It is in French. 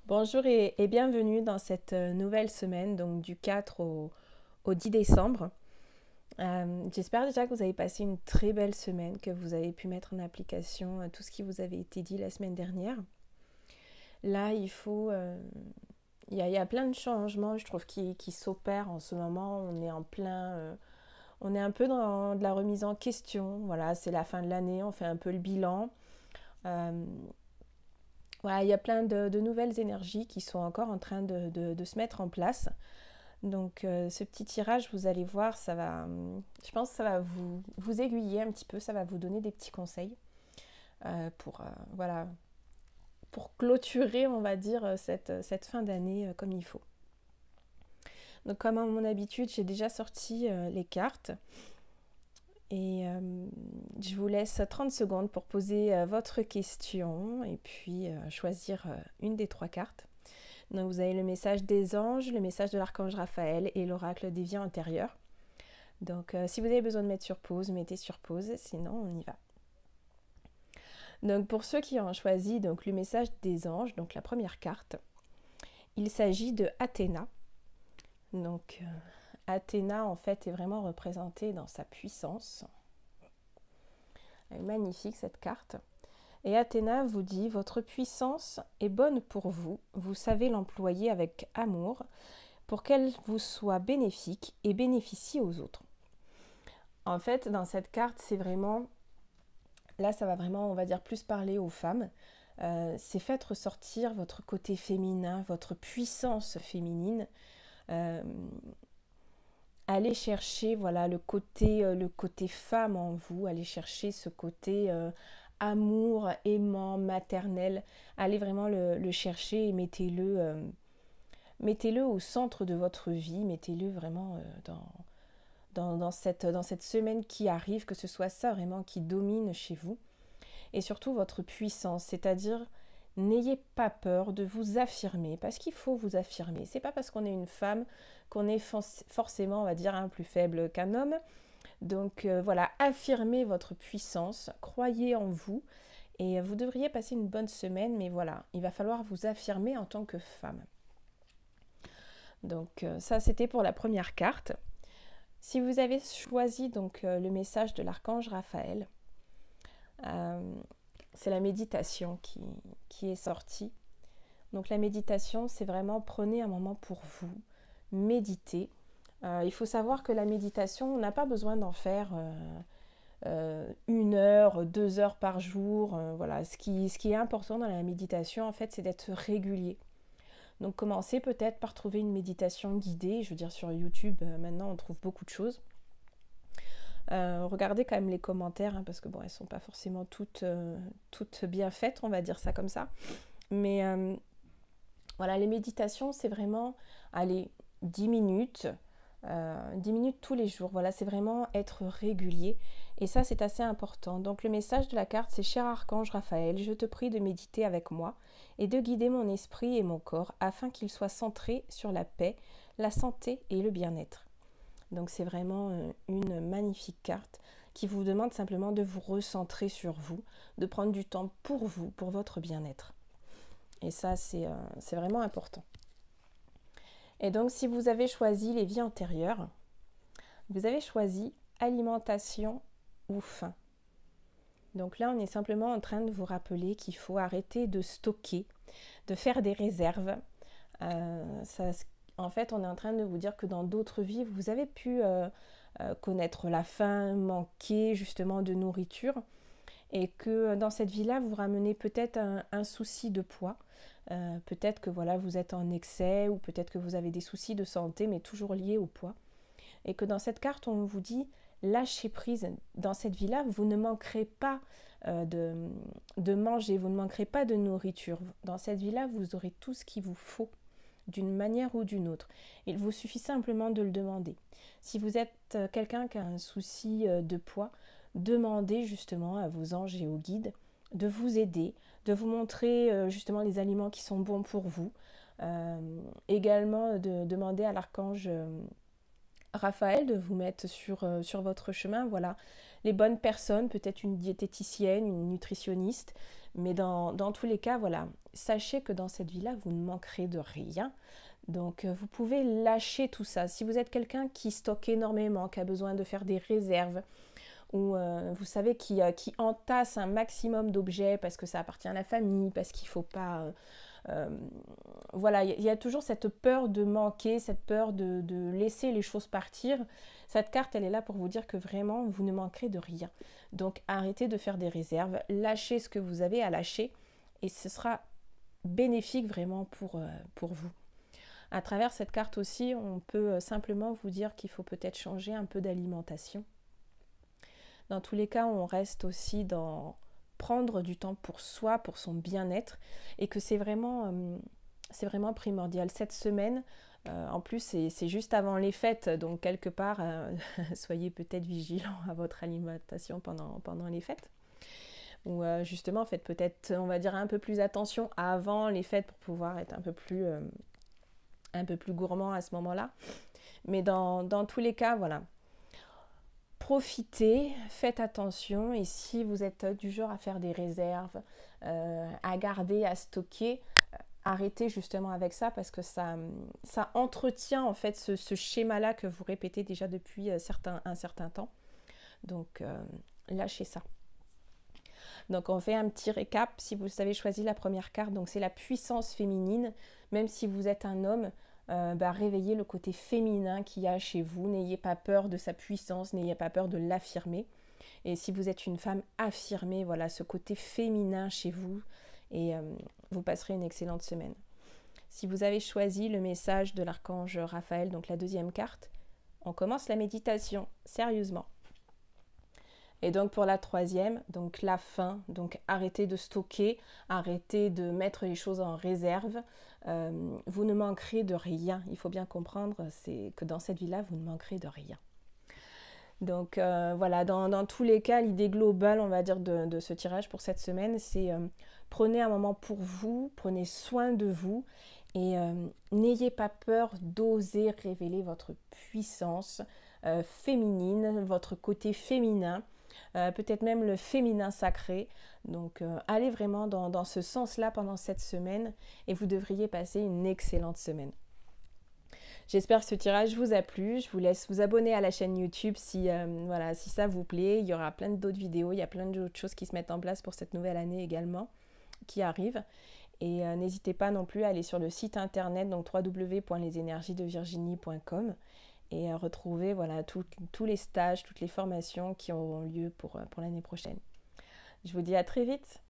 Bonjour et bienvenue dans cette nouvelle semaine, donc du 4 au 10 décembre. J'espère déjà que vous avez passé une très belle semaine, que vous avez pu mettre en application tout ce qui vous avait été dit la semaine dernière. Là, il y a plein de changements, je trouve, qui s'opèrent en ce moment. On est en plein, on est un peu dans de la remise en question. Voilà, c'est la fin de l'année, on fait un peu le bilan. Euh, voilà, il y a plein de nouvelles énergies qui sont encore en train de se mettre en place. Donc ce petit tirage, vous allez voir, je pense que ça va vous aiguiller un petit peu, ça va vous donner des petits conseils voilà, pour clôturer, on va dire, cette fin d'année comme il faut. Donc comme à mon habitude, j'ai déjà sorti les cartes et je vous laisse 30 secondes pour poser votre question et puis choisir une des trois cartes. Donc vous avez le message des anges, le message de l'archange Raphaël et l'oracle des vies antérieures. Donc si vous avez besoin de mettre sur pause, mettez sur pause, sinon on y va. Donc pour ceux qui ont choisi donc, le message des anges, donc la première carte, il s'agit de Athéna. Donc Athéna en fait est vraiment représentée dans sa puissance. Elle est magnifique cette carte. Et Athéna vous dit, votre puissance est bonne pour vous, vous savez l'employer avec amour pour qu'elle vous soit bénéfique et bénéficie aux autres. En fait, dans cette carte, c'est vraiment, là ça va vraiment, on va dire, plus parler aux femmes. C'est fait ressortir votre côté féminin, votre puissance féminine. Allez chercher voilà, le côté femme en vous, allez chercher ce côté amour, aimant, maternel. Allez vraiment le chercher et mettez-le au centre de votre vie, mettez-le vraiment dans cette semaine qui arrive, que ce soit ça vraiment qui domine chez vous. Et surtout votre puissance, c'est-à-dire n'ayez pas peur de vous affirmer, parce qu'il faut vous affirmer. C'est pas parce qu'on est une femme qu'on est forcément, on va dire, plus faible qu'un homme. Donc voilà, affirmez votre puissance, croyez en vous, et vous devriez passer une bonne semaine, mais voilà, il va falloir vous affirmer en tant que femme. Donc ça, c'était pour la première carte. Si vous avez choisi donc le message de l'archange Raphaël, c'est la méditation qui est sortie. Donc la méditation, c'est vraiment prenez un moment pour vous, méditez. Il faut savoir que la méditation, on n'a pas besoin d'en faire 1 heure, 2 heures par jour. Voilà. Ce qui est important dans la méditation, en fait, c'est d'être régulier. Donc commencez peut-être par trouver une méditation guidée. Je veux dire, sur YouTube, maintenant, on trouve beaucoup de choses. Regardez quand même les commentaires, parce que bon, elles sont pas forcément toutes bien faites, on va dire ça comme ça. Mais voilà, les méditations, c'est vraiment, allez, 10 minutes, 10 minutes tous les jours. Voilà, c'est vraiment être régulier. Et ça, c'est assez important. Donc le message de la carte, c'est « Cher archange Raphaël, je te prie de méditer avec moi et de guider mon esprit et mon corps afin qu'il soit centré sur la paix, la santé et le bien-être. » Donc c'est vraiment une magnifique carte qui vous demande simplement de vous recentrer sur vous, de prendre du temps pour vous, pour votre bien-être. Et ça, c'est vraiment important. Et donc, si vous avez choisi les vies antérieures, vous avez choisi alimentation ou faim. Donc là, on est simplement en train de vous rappeler qu'il faut arrêter de stocker, de faire des réserves. En fait, on est en train de vous dire que dans d'autres vies, vous avez pu connaître la faim, manquer justement de nourriture, et que dans cette vie-là, vous ramenez peut-être un souci de poids. Peut-être que voilà, vous êtes en excès, ou peut-être que vous avez des soucis de santé, mais toujours liés au poids. Et que dans cette carte, on vous dit, lâchez prise. Dans cette vie-là, vous ne manquerez pas de manger, vous ne manquerez pas de nourriture. Dans cette vie-là, vous aurez tout ce qu'il vous faut, d'une manière ou d'une autre. Il vous suffit simplement de le demander. Si vous êtes quelqu'un qui a un souci de poids, demandez justement à vos anges et aux guides de vous aider, de vous montrer justement les aliments qui sont bons pour vous. Également de demander à l'archange Raphaël de vous mettre sur votre chemin, voilà, les bonnes personnes, peut-être une diététicienne, une nutritionniste, mais dans tous les cas, voilà, sachez que dans cette vie-là, vous ne manquerez de rien. Donc, vous pouvez lâcher tout ça. Si vous êtes quelqu'un qui stocke énormément, qui a besoin de faire des réserves, ou vous savez, qui entasse un maximum d'objets parce que ça appartient à la famille, parce qu'il ne faut pas... voilà, il y a toujours cette peur de manquer, cette peur de laisser les choses partir. Cette carte, elle est là pour vous dire que vraiment, vous ne manquerez de rien. Donc, arrêtez de faire des réserves, lâchez ce que vous avez à lâcher et ce sera bénéfique vraiment pour vous. À travers cette carte aussi, on peut simplement vous dire qu'il faut peut-être changer un peu d'alimentation. Dans tous les cas, on reste aussi dans prendre du temps pour soi, pour son bien-être, et que c'est vraiment primordial. Cette semaine, en plus, c'est juste avant les fêtes, donc quelque part, soyez peut-être vigilants à votre alimentation pendant les fêtes. Ou justement, faites peut-être, on va dire, un peu plus attention avant les fêtes pour pouvoir être un peu plus gourmand à ce moment-là. Mais dans tous les cas, voilà. Profitez, faites attention et si vous êtes du genre à faire des réserves, à garder, à stocker, arrêtez justement avec ça parce que ça entretient en fait ce schéma-là que vous répétez déjà depuis un certain temps. Donc lâchez ça. Donc on fait un petit récap. Si vous avez choisi la première carte, donc c'est la puissance féminine. Même si vous êtes un homme, réveillez le côté féminin qu'il y a chez vous. N'ayez pas peur de sa puissance, n'ayez pas peur de l'affirmer. Et si vous êtes une femme, affirmez voilà, ce côté féminin chez vous et vous passerez une excellente semaine. Si vous avez choisi le message de l'archange Raphaël, donc la deuxième carte, on commence la méditation, sérieusement. Et donc pour la troisième, donc la fin, donc arrêtez de stocker, arrêtez de mettre les choses en réserve, vous ne manquerez de rien. Il faut bien comprendre, c'est que dans cette vie-là, vous ne manquerez de rien. Donc voilà, dans tous les cas, l'idée globale, on va dire, de ce tirage pour cette semaine, c'est prenez un moment pour vous, prenez soin de vous et n'ayez pas peur d'oser révéler votre puissance féminine, votre côté féminin. Peut-être même le féminin sacré. Donc allez vraiment dans ce sens-là pendant cette semaine et vous devriez passer une excellente semaine. J'espère que ce tirage vous a plu. Je vous laisse vous abonner à la chaîne YouTube si ça vous plaît. Il y aura plein d'autres vidéos, il y a plein d'autres choses qui se mettent en place pour cette nouvelle année également qui arrive. Et n'hésitez pas non plus à aller sur le site internet, donc www.lesenergiesdevirginie.com et retrouver voilà, tous les stages, toutes les formations qui auront lieu pour l'année prochaine. Je vous dis à très vite.